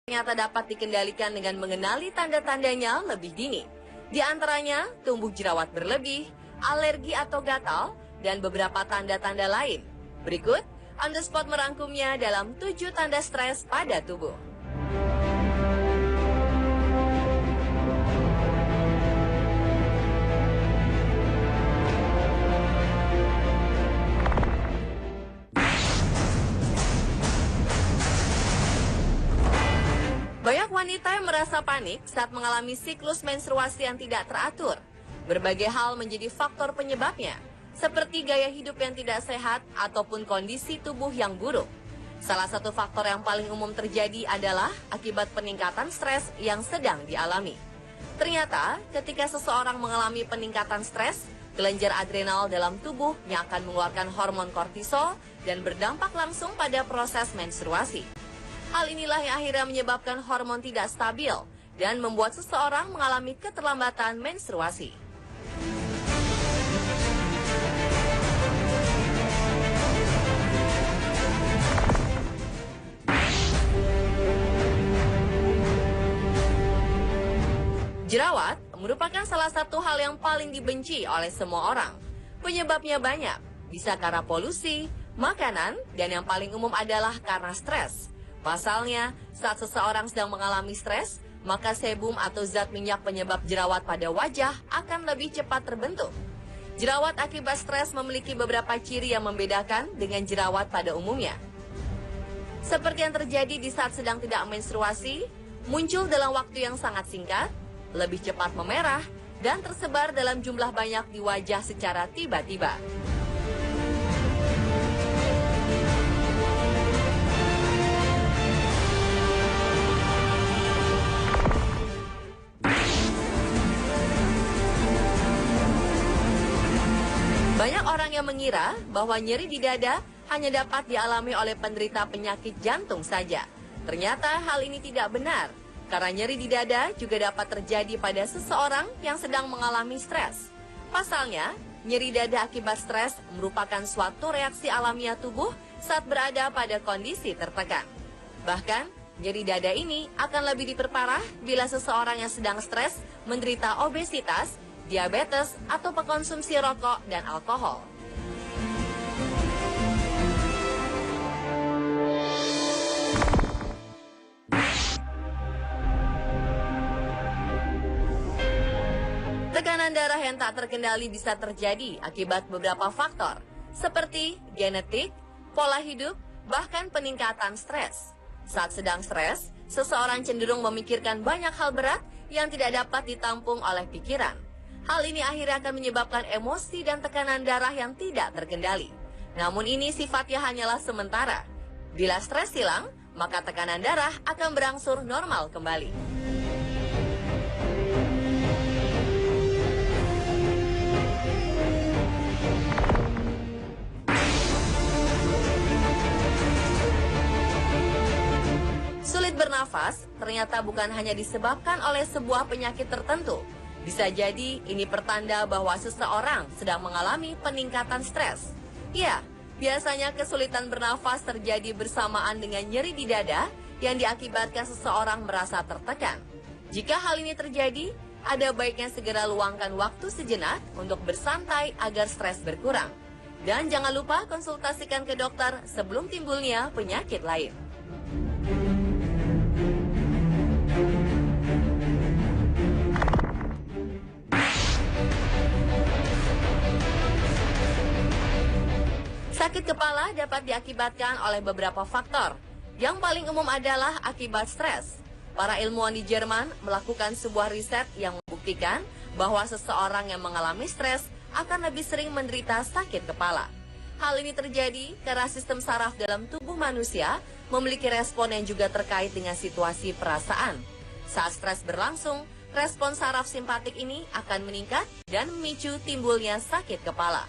ternyata dapat dikendalikan dengan mengenali tanda-tandanya lebih dini. Di antaranya, tumbuh jerawat berlebih, alergi atau gatal, dan beberapa tanda-tanda lain. Berikut, On The Spot merangkumnya dalam 7 tanda stres pada tubuh. Banyak wanita yang merasa panik saat mengalami siklus menstruasi yang tidak teratur. Berbagai hal menjadi faktor penyebabnya, seperti gaya hidup yang tidak sehat ataupun kondisi tubuh yang buruk. Salah satu faktor yang paling umum terjadi adalah akibat peningkatan stres yang sedang dialami. Ternyata, ketika seseorang mengalami peningkatan stres, kelenjar adrenal dalam tubuhnya akan mengeluarkan hormon kortisol dan berdampak langsung pada proses menstruasi. Hal inilah yang akhirnya menyebabkan hormon tidak stabil dan membuat seseorang mengalami keterlambatan menstruasi. Jerawat merupakan salah satu hal yang paling dibenci oleh semua orang. Penyebabnya banyak, bisa karena polusi, makanan, dan yang paling umum adalah karena stres. Pasalnya, saat seseorang sedang mengalami stres, maka sebum atau zat minyak penyebab jerawat pada wajah akan lebih cepat terbentuk. Jerawat akibat stres memiliki beberapa ciri yang membedakan dengan jerawat pada umumnya. Seperti yang terjadi di saat sedang tidak menstruasi, muncul dalam waktu yang sangat singkat, lebih cepat memerah, dan tersebar dalam jumlah banyak di wajah secara tiba-tiba. Banyak orang yang mengira bahwa nyeri di dada hanya dapat dialami oleh penderita penyakit jantung saja. Ternyata hal ini tidak benar, karena nyeri di dada juga dapat terjadi pada seseorang yang sedang mengalami stres. Pasalnya, nyeri dada akibat stres merupakan suatu reaksi alamiah tubuh saat berada pada kondisi tertekan. Bahkan, nyeri dada ini akan lebih diperparah bila seseorang yang sedang stres menderita obesitas, diabetes, atau pengkonsumsi rokok dan alkohol. Tekanan darah yang tak terkendali bisa terjadi akibat beberapa faktor, seperti genetik, pola hidup, bahkan peningkatan stres. Saat sedang stres, seseorang cenderung memikirkan banyak hal berat yang tidak dapat ditampung oleh pikiran. Hal ini akhirnya akan menyebabkan emosi dan tekanan darah yang tidak terkendali. Namun ini sifatnya hanyalah sementara. Bila stres hilang, maka tekanan darah akan berangsur normal kembali. Sulit bernafas ternyata bukan hanya disebabkan oleh sebuah penyakit tertentu. Bisa jadi ini pertanda bahwa seseorang sedang mengalami peningkatan stres. Ya, biasanya kesulitan bernafas terjadi bersamaan dengan nyeri di dada yang diakibatkan seseorang merasa tertekan. Jika hal ini terjadi, ada baiknya segera luangkan waktu sejenak untuk bersantai agar stres berkurang. Dan jangan lupa konsultasikan ke dokter sebelum timbulnya penyakit lain. Sakit kepala dapat diakibatkan oleh beberapa faktor. Yang paling umum adalah akibat stres. Para ilmuwan di Jerman melakukan sebuah riset yang membuktikan bahwa seseorang yang mengalami stres akan lebih sering menderita sakit kepala. Hal ini terjadi karena sistem saraf dalam tubuh manusia memiliki respon yang juga terkait dengan situasi perasaan. Saat stres berlangsung, respon saraf simpatik ini akan meningkat dan memicu timbulnya sakit kepala.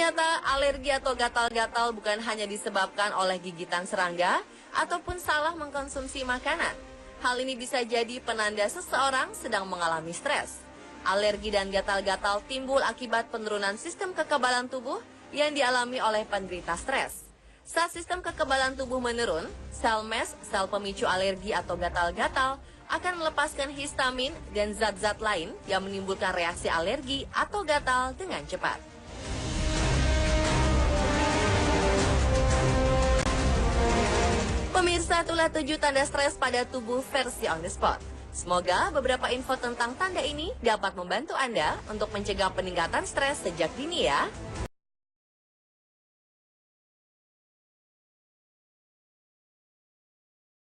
Ternyata alergi atau gatal-gatal bukan hanya disebabkan oleh gigitan serangga ataupun salah mengkonsumsi makanan. Hal ini bisa jadi penanda seseorang sedang mengalami stres. Alergi dan gatal-gatal timbul akibat penurunan sistem kekebalan tubuh yang dialami oleh penderita stres. Saat sistem kekebalan tubuh menurun, sel MES, sel pemicu alergi atau gatal-gatal, akan melepaskan histamin dan zat-zat lain yang menimbulkan reaksi alergi atau gatal dengan cepat. Pemirsa, itulah 7 tanda stres pada tubuh versi on the spot. Semoga beberapa info tentang tanda ini dapat membantu Anda untuk mencegah peningkatan stres sejak dini ya.